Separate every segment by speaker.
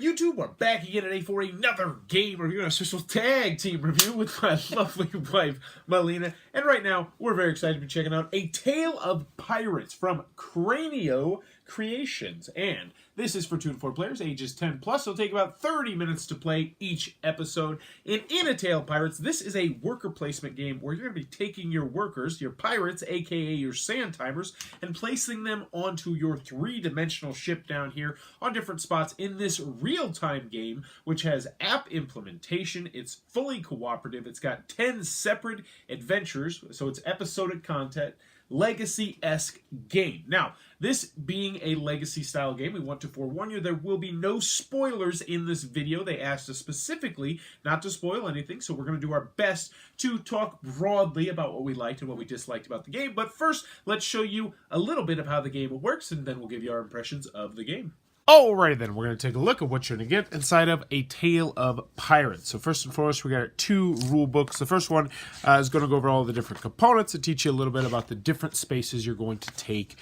Speaker 1: YouTube? We're back again today for another game review, an official tag team review with my lovely wife, Melina. And right now, we're very excited to be checking out A Tale of Pirates from Cranio Creations. And this is for 2 to 4 players, ages 10 plus. It'll take about 30 minutes to play each episode. And in A Tale of Pirates, this is a worker placement game where you're going to be taking your workers, your pirates, aka your sand timers, and placing them onto your 3-dimensional ship down here on different spots in this real-time game, which has app implementation. It's fully cooperative. It's got 10 separate adventures, so it's episodic content. Legacy-esque game. Now, this being a legacy-style game, we want to forewarn you there will be no spoilers in this video. They asked us specifically not to spoil anything, so we're going to do our best to talk broadly about what we liked and what we disliked about the game. But first, let's show you a little bit of how the game works, and then we'll give you our impressions of the game. Alrighty then, we're going to take a look at what you're going to get inside of A Tale of Pirates. So first and foremost, we got 2 rule books. The first one is going to go over all the different components and teach you a little bit about the different spaces you're going to take,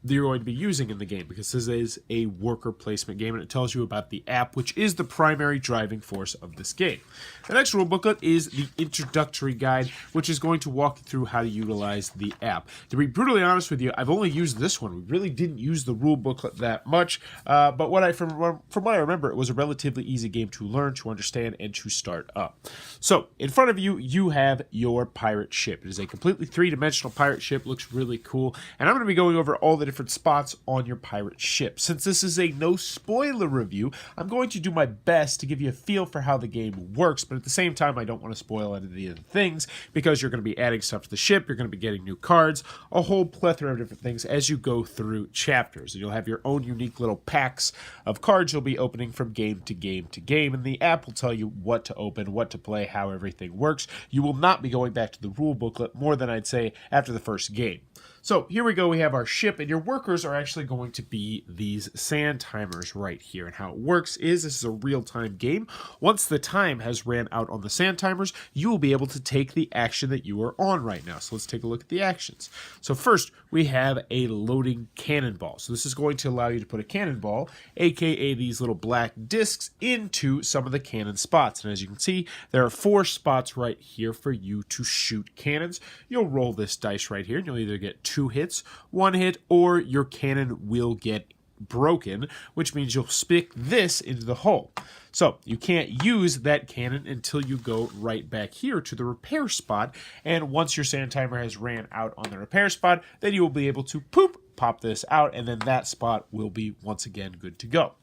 Speaker 1: that you're going to be using in the game, because this is a worker placement game, and it tells you about the app, which is the primary driving force of this game. The next rule booklet is the Introductory guide, which is going to walk you through how to utilize the app. To be brutally honest with you, I've only used this one. We really didn't use the rule booklet that much, but from what I remember, it was a relatively easy game to learn, to understand, and to start up. So, in front of you, you have your pirate ship. It is a completely 3-dimensional pirate ship. Looks really cool, and I'm going to be going over all the different spots on your pirate ship. Since this is a no spoiler review, I'm going to do my best to give you a feel for how the game works, but at the same time, I don't want to spoil any of the other things, because you're going to be adding stuff to the ship, you're going to be getting new cards, a whole plethora of different things as you go through chapters. And you'll have your own unique little packs of cards you'll be opening from game to game to game, and the app will tell you what to open, what to play, how everything works. You will not be going back to the rule booklet more than I'd say after the first game. So here we go, we have our ship, and your workers are actually going to be these sand timers right here. And how it works is, this is a real-time game. Once the time has ran out on the sand timers, you will be able to take the action that you are on right now. So let's take a look at the actions. So first, we have a loading cannonball. So this is going to allow you to put a cannonball, aka these little black discs, into some of the cannon spots. And as you can see, there are 4 spots right here for you to shoot cannons. You'll roll this dice right here, and you'll either get 2 hits, 1 hit, or your cannon will get broken, which means you'll stick this into the hole. So you can't use that cannon until you go right back here to the repair spot, and once your sand timer has ran out on the repair spot, then you will be able to pop this out, and then that spot will be once again good to go.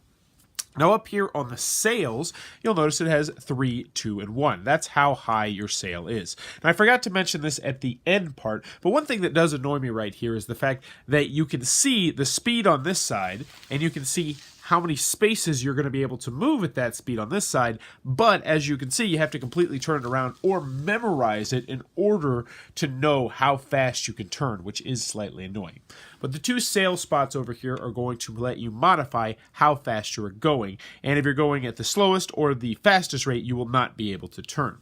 Speaker 1: Now up here on the sails, you'll notice it has 3, 2, and 1. That's how high your sail is. And I forgot to mention this at the end part, but one thing that does annoy me right here is the fact that you can see the speed on this side, and you can see how many spaces you're going to be able to move at that speed on this side, but as you can see, you have to completely turn it around or memorize it in order to know how fast you can turn, which is slightly annoying. But the 2 sail spots over here are going to let you modify how fast you're going, and if you're going at the slowest or the fastest rate, you will not be able to turn.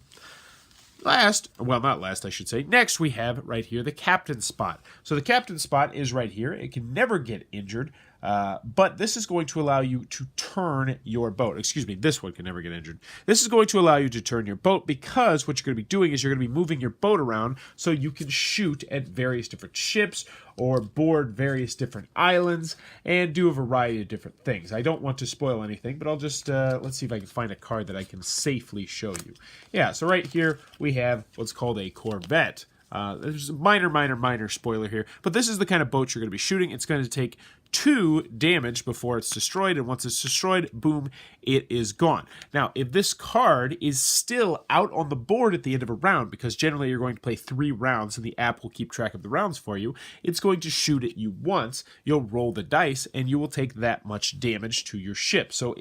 Speaker 1: Last, well, not last, I should say. Next, we have right here the captain spot. So the captain spot is right here. It can never get injured, but this is going to allow you to turn your boat. Excuse me, this one can never get injured. This is going to allow you to turn your boat, because what you're going to be doing is you're going to be moving your boat around so you can shoot at various different ships or board various different islands and do a variety of different things. I don't want to spoil anything, but I'll just, let's see if I can find a card that I can safely show you. Yeah, so right here we have what's called a Corvette. There's a minor spoiler here, but this is the kind of boat you're going to be shooting. It's going to take 2 damage before it's destroyed, and once it's destroyed, boom, it is gone. Now, if this card is still out on the board at the end of a round, because generally you're going to play 3 rounds and the app will keep track of the rounds for you, it's going to shoot at you once, you'll roll the dice, and you will take that much damage to your ship. So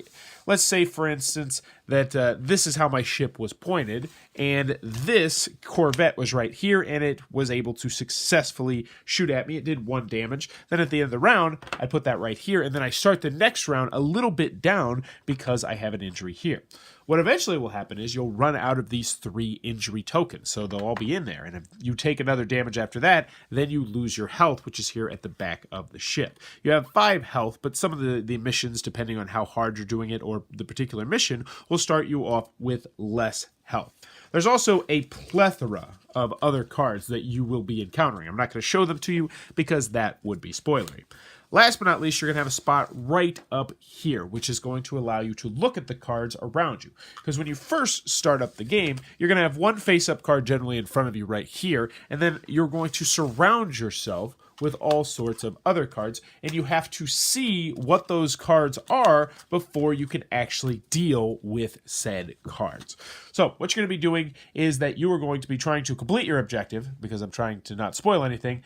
Speaker 1: let's say, for instance, that this is how my ship was pointed, and this Corvette was right here, and it was able to successfully shoot at me. It did 1 damage. Then at the end of the round, I put that right here, and then I start the next round a little bit down because I have an injury here. What eventually will happen is you'll run out of these 3 injury tokens, so they'll all be in there. And if you take another damage after that, then you lose your health, which is here at the back of the ship. You have 5 health, but some of the missions, depending on how hard you're doing it or the particular mission, will start you off with less health. There's also a plethora of other cards that you will be encountering. I'm not going to show them to you because that would be spoilery. Last but not least, you're going to have a spot right up here, which is going to allow you to look at the cards around you. Because when you first start up the game, you're going to have one face-up card generally in front of you right here, and then you're going to surround yourself with all sorts of other cards, and you have to see what those cards are before you can actually deal with said cards. So what you're going to be doing is that you are going to be trying to complete your objective, because I'm trying to not spoil anything,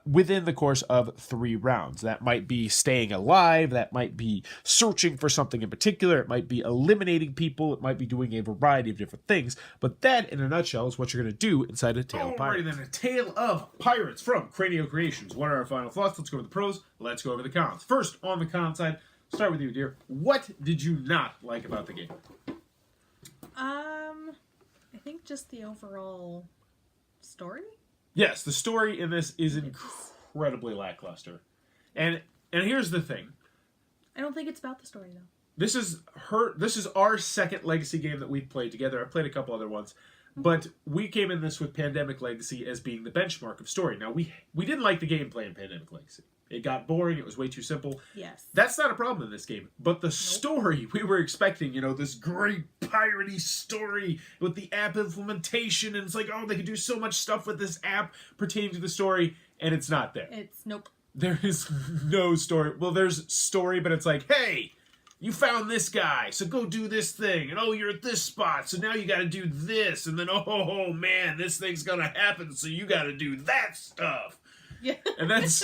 Speaker 1: within the course of 3 rounds. That might be staying alive, that might be searching for something in particular, it might be eliminating people, it might be doing a variety of different things, but that, in a nutshell, is what you're going to do inside A Tale of Pirates. Alrighty then, A Tale of Pirates from Cranio Creations. What are our final thoughts? Let's go over the pros, let's go over the cons. First, on the con side, start with you, dear. What did you not like about the game?
Speaker 2: I think just the overall story?
Speaker 1: Yes, the story in this is incredibly lackluster. And here's the thing.
Speaker 2: I don't think it's about the story, though.
Speaker 1: This is our second Legacy game that we've played together. I've played a couple other ones. But we came in this with Pandemic Legacy as being the benchmark of story. Now, we didn't like the gameplay in Pandemic Legacy. It got boring. It was way too simple.
Speaker 2: Yes.
Speaker 1: That's not a problem in this game. But the story, we were expecting, this great piratey story with the app implementation. And it's like, oh, they could do so much stuff with this app pertaining to the story. And it's not there.
Speaker 2: Nope.
Speaker 1: There is no story. Well, there's story, but it's like, hey, you found this guy, so go do this thing. And, oh, you're at this spot, so now you got to do this. And then, oh, man, this thing's going to happen, so you got to do that stuff.
Speaker 2: Yeah.
Speaker 1: And that's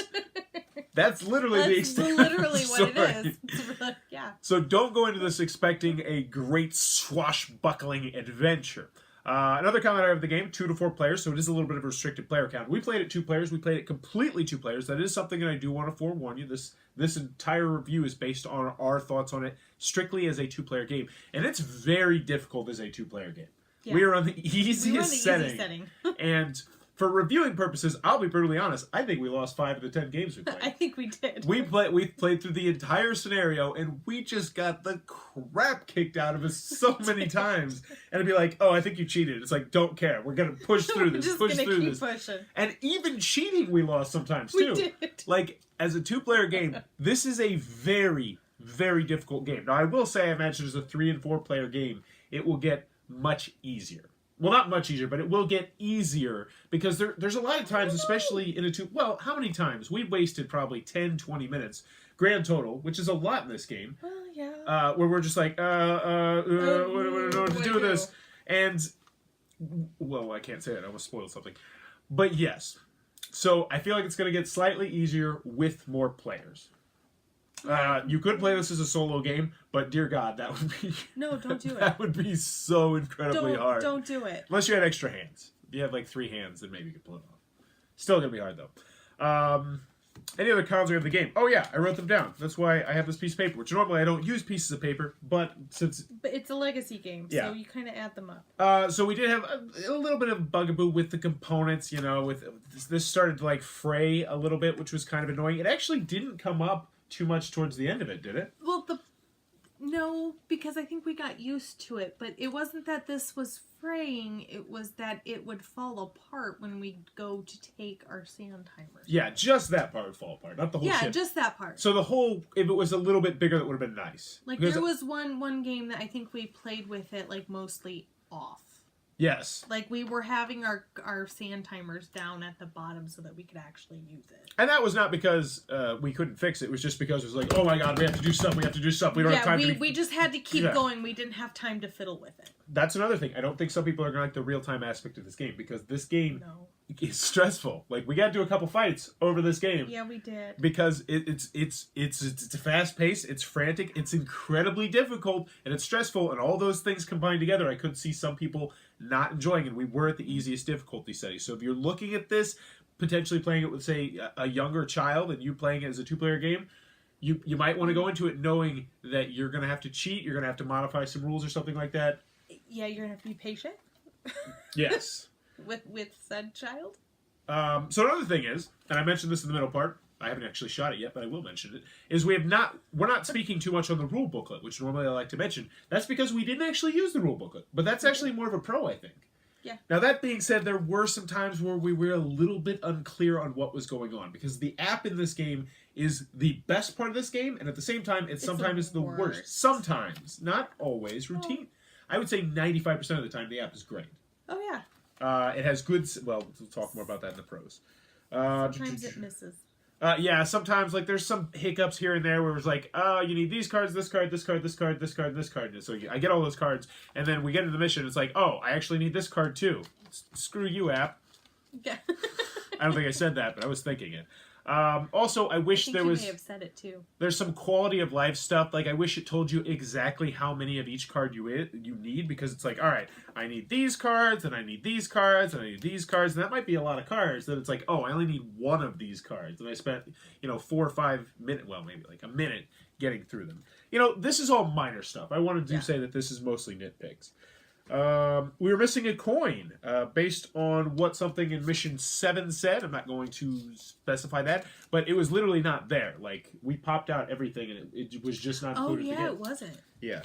Speaker 1: literally the extent
Speaker 2: That's literally
Speaker 1: of the
Speaker 2: what
Speaker 1: story.
Speaker 2: it is. It's really, yeah.
Speaker 1: So don't go into this expecting a great swashbuckling adventure. Another comment out of the game, 2 to 4 players, so it is a little bit of a restricted player count. We played it 2 players. We played it completely 2 players. That is something that I do want to forewarn you. This entire review is based on our thoughts on it strictly as a 2-player game. And it's very difficult as a 2-player game. Yeah. We are on the easiest setting. And for reviewing purposes, I'll be brutally honest, I think we lost 5 of the 10 games we played.
Speaker 2: I think we did.
Speaker 1: We played through the entire scenario, and we just got the crap kicked out of us so many times. And it'd be like, oh, I think you cheated. It's like, don't care. We're going to push through this.
Speaker 2: We're just going to keep pushing.
Speaker 1: And even cheating we lost sometimes, too.
Speaker 2: We did.
Speaker 1: Like, as a 2-player game, this is a very, very difficult game. Now, I will say, I imagine as a 3- and 4-player game, it will get much easier. Well, not much easier, but it will get easier because there's a lot of times, especially in a 2... Well, how many times? We wasted probably 10, 20 minutes, grand total, which is a lot in this game.
Speaker 2: Well, yeah.
Speaker 1: Where we're just like, what to do with this? And, well, I can't say it. I almost spoiled something. But yes. So I feel like it's going to get slightly easier with more players. You could play this as a solo game, but dear God, that would be... No,
Speaker 2: don't do it.
Speaker 1: That would be so incredibly hard.
Speaker 2: Don't do it.
Speaker 1: Unless you had extra hands. If you had like 3 hands, then maybe you could pull it off. Still going to be hard, though. Any other cons of the game? Oh, yeah, I wrote them down. That's why I have this piece of paper, which normally I don't use pieces of paper, but since...
Speaker 2: But it's a legacy game, so you kind of add them
Speaker 1: up. So we did have a little bit of bugaboo with the components, with this started to like fray a little bit, which was kind of annoying. It actually didn't come up too much towards the end of it, did it?
Speaker 2: Well, no, because I think we got used to it, but it wasn't that this was fraying, it was that it would fall apart when we go to take our sand timers.
Speaker 1: Yeah, just that part would fall apart, not the whole ship.
Speaker 2: Yeah, just that part.
Speaker 1: So the whole, if it was a little bit bigger, that would have been nice.
Speaker 2: Like, there was one game that I think we played with it, like, mostly off.
Speaker 1: Yes.
Speaker 2: Like, we were having our sand timers down at the bottom so that we could actually use it.
Speaker 1: And that was not because we couldn't fix it. It was just because it was like, oh my God, we have to do stuff. We don't have time to...
Speaker 2: we just had to keep going. We didn't have time to fiddle with it.
Speaker 1: That's another thing. I don't think some people are going to like the real-time aspect of this game because this game is stressful. Like, we got to do a couple fights over this game.
Speaker 2: Yeah, we did.
Speaker 1: Because it's fast-paced, it's frantic, it's incredibly difficult, and it's stressful, and all those things combined together, I could see some people not enjoying it. We were at the easiest difficulty setting. So if you're looking at this, potentially playing it with, say, a younger child and you playing it as a 2-player game, you might want to go into it knowing that you're going to have to cheat, you're going to have to modify some rules or something like that.
Speaker 2: Yeah, you're going to have to be patient.
Speaker 1: Yes.
Speaker 2: with said child.
Speaker 1: So another thing is, and I mentioned this in the middle part, I haven't actually shot it yet, but I will mention it, is we're not speaking too much on the rule booklet, which normally I like to mention. That's because we didn't actually use the rule booklet, but that's actually more of a pro, I think.
Speaker 2: Yeah.
Speaker 1: Now, that being said, there were some times where we were a little bit unclear on what was going on, because the app in this game is the best part of this game, and at the same time, it's sometimes the worst. Sometimes. Not always. Routine. I would say 95% of the time, the app is great.
Speaker 2: Oh, yeah.
Speaker 1: It has good... Well, we'll talk more about that in the pros.
Speaker 2: Sometimes it misses.
Speaker 1: Yeah, sometimes, like, there's some hiccups here and there where it's like, oh, you need these cards, this card, this card, this card, this card, this card. And so I get all those cards, and then we get into the mission, it's like, oh, I actually need this card, too. Screw you, app.
Speaker 2: Yeah.
Speaker 1: I don't think I said that, but I was thinking it. Also, I wish there was...
Speaker 2: you may have said it, too.
Speaker 1: There's some quality of life stuff. Like, I wish it told you exactly how many of each card you need, because it's like, all right, I need these cards, and I need these cards, and I need these cards, and that might be a lot of cards. Then it's like, oh, I only need one of these cards, and I spent, 4 or 5 minutes, well, maybe like a minute getting through them. This is all minor stuff. I wanted to say that this is mostly nitpicks. We were missing a coin based on what something in Mission 7 said. I'm not going to specify that, but it was literally not there. Like, we popped out everything, and it was just not included.
Speaker 2: Oh, yeah, it wasn't.
Speaker 1: Yeah.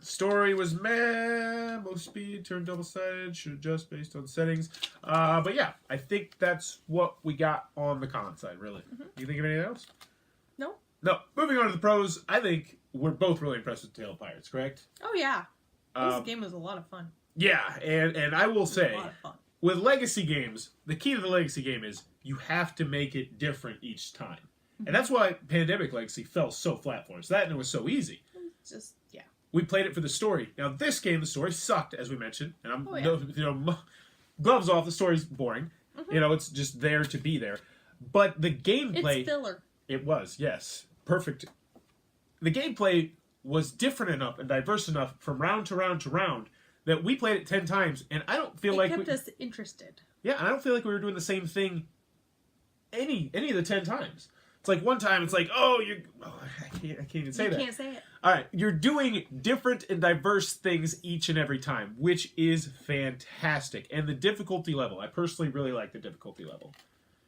Speaker 1: Story was meh. Most speed, turn double-sided, should adjust based on settings. But yeah, I think that's what we got on the con side, really. Mm-hmm. You think of anything else?
Speaker 2: No.
Speaker 1: No. Moving on to the pros, I think we're both really impressed with Tale of Pirates, correct?
Speaker 2: Oh, yeah. This game was a lot of fun.
Speaker 1: Yeah, and I will say,
Speaker 2: a lot of fun.
Speaker 1: With legacy games, the key to the legacy game is you have to make it different each time. Mm-hmm. And that's why Pandemic Legacy fell so flat for us. That and it was so easy.
Speaker 2: Just, yeah.
Speaker 1: We played it for the story. Now, this game, the story sucked, as we mentioned. And I'm, gloves off, the story's boring. Mm-hmm. It's just there to be there. But the gameplay...
Speaker 2: It's filler.
Speaker 1: It was, yes. Perfect. The gameplay was different enough and diverse enough from round to round to round that we played it 10 times, and I don't feel like... It
Speaker 2: kept us interested.
Speaker 1: Yeah, I don't feel like we were doing the same thing any of the 10 times. It's like one time, it's like, I can't even say that.
Speaker 2: You can't say it.
Speaker 1: All right, you're doing different and diverse things each and every time, which is fantastic. And the difficulty level, I personally really like the difficulty level.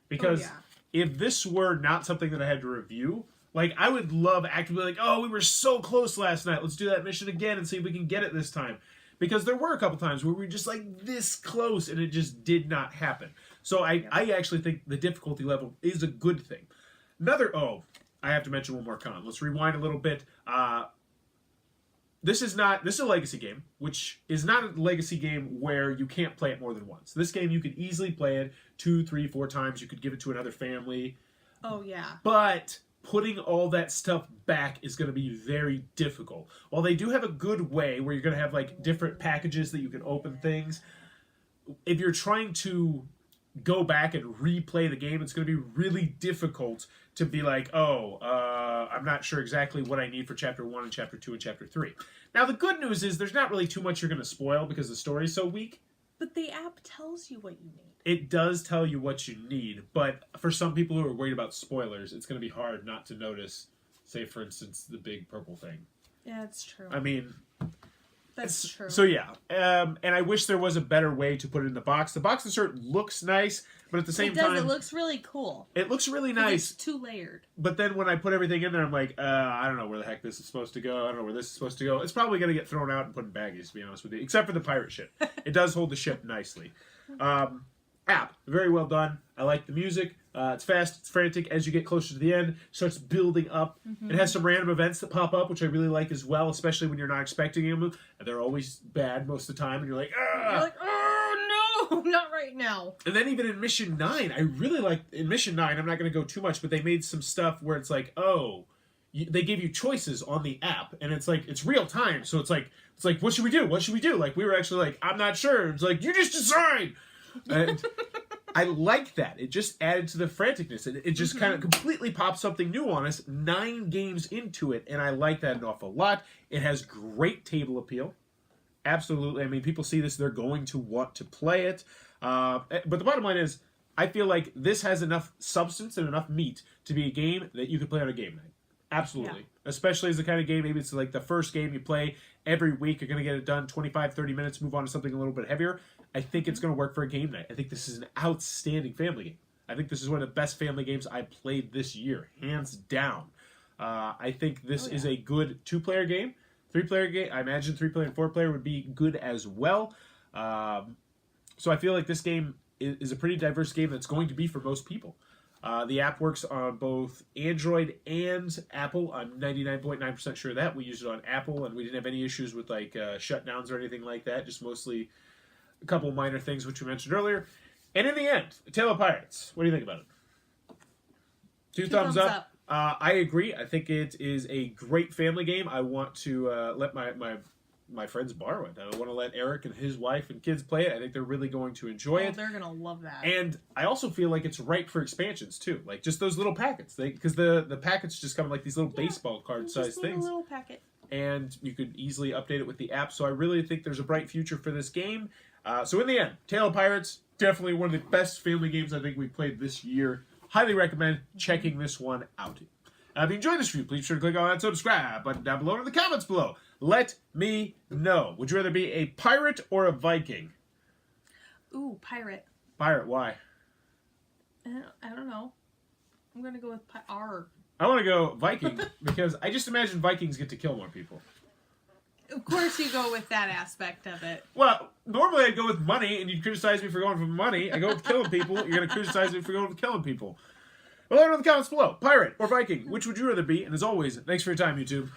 Speaker 1: Because if this were not something that I had to review... Like, I would love actively like, we were so close last night. Let's do that mission again and see if we can get it this time. Because there were a couple times where we were just like this close and it just did not happen. So I actually think the difficulty level is a good thing. I have to mention one more con. Let's rewind a little bit. This is a legacy game, which is not a legacy game where you can't play it more than once. This game, you could easily play it 2, 3, 4 times. You could give it to another family.
Speaker 2: Oh, yeah.
Speaker 1: But... putting all that stuff back is going to be very difficult. While they do have a good way where you're going to have like different packages that you can open things, if you're trying to go back and replay the game, it's going to be really difficult to be like, I'm not sure exactly what I need for Chapter 1 and Chapter 2 and Chapter 3. Now, the good news is there's not really too much you're going to spoil because the story's so weak.
Speaker 2: But the app tells you what you need.
Speaker 1: It does tell you what you need, but for some people who are worried about spoilers, it's going to be hard not to notice, say, for instance, the big purple thing.
Speaker 2: Yeah, that's true.
Speaker 1: I mean...
Speaker 2: That's true.
Speaker 1: So, yeah. And I wish there was a better way to put it in the box. The box insert looks nice, but at the same time...
Speaker 2: It looks really cool.
Speaker 1: It looks really nice.
Speaker 2: It's 2-layered.
Speaker 1: But then when I put everything in there, I'm like, I don't know where the heck this is supposed to go. I don't know where this is supposed to go. It's probably going to get thrown out and put in baggies, to be honest with you. Except for the pirate ship. It does hold the ship nicely. App, very well done. I like the music. It's fast, it's frantic. As you get closer to the end, it starts building up. Mm-hmm. It has some random events that pop up, which I really like as well, especially when you're not expecting them. They're always bad most of the time, and you're like,
Speaker 2: You're like, oh, no, not right now.
Speaker 1: And then even in Mission 9, I really like... In Mission 9, I'm not going to go too much, but they made some stuff where it's like, they give you choices on the app, and it's like, it's real time, so it's like, what should we do? What should we do? Like, we were actually like, I'm not sure. It's like, you just decide! And I like that. It just added to the franticness. It just kind of completely popped something new on us 9 games into it, and I like that an awful lot. It has great table appeal. Absolutely. I mean, people see this, they're going to want to play it. But the bottom line is, I feel like this has enough substance and enough meat to be a game that you could play on a game night. Absolutely. Yeah. Especially as the kind of game, maybe it's like the first game you play every week, you're going to get it done 25, 30 minutes, move on to something a little bit heavier. I think it's going to work for a game night. I think this is an outstanding family game. I think this is one of the best family games I played this year, hands down. I think this is a good 2-player game. 3-player game, I imagine 3-player and 4-player would be good as well. So I feel like this game is a pretty diverse game that's going to be for most people. The app works on both Android and Apple. I'm 99.9% sure of that. We used it on Apple, and we didn't have any issues with like shutdowns or anything like that. Just mostly a couple minor things, which we mentioned earlier. And in the end, A Tale of Pirates. What do you think about it? Two thumbs up. I agree. I think it is a great family game. I want to let my friends borrow it. I want to let Eric and his wife and kids play it. I think they're really going to enjoy it.
Speaker 2: They're going to love that.
Speaker 1: And I also feel like it's right for expansions, too. Like, just those little packets. Because the packets just come in like these little baseball card-sized things.
Speaker 2: A little packet.
Speaker 1: And you could easily update it with the app. So I really think there's a bright future for this game. So in the end, Tale of Pirates, definitely one of the best family games I think we played this year. Highly recommend checking this one out. If you enjoyed this review, please be sure to click on that subscribe button down below in the comments below. Let me know. Would you rather be a pirate or a Viking?
Speaker 2: Ooh, pirate.
Speaker 1: Pirate, why?
Speaker 2: I don't know. I'm going to go with R.
Speaker 1: I want to go Viking because I just imagine Vikings get to kill more people.
Speaker 2: Of course you go with that aspect of it.
Speaker 1: Well, normally I'd go with money, and you'd criticize me for going for money. I go with killing people. You're going to criticize me for going with killing people. Well, let me know in the comments below. Pirate or Viking, which would you rather be? And as always, thanks for your time, YouTube.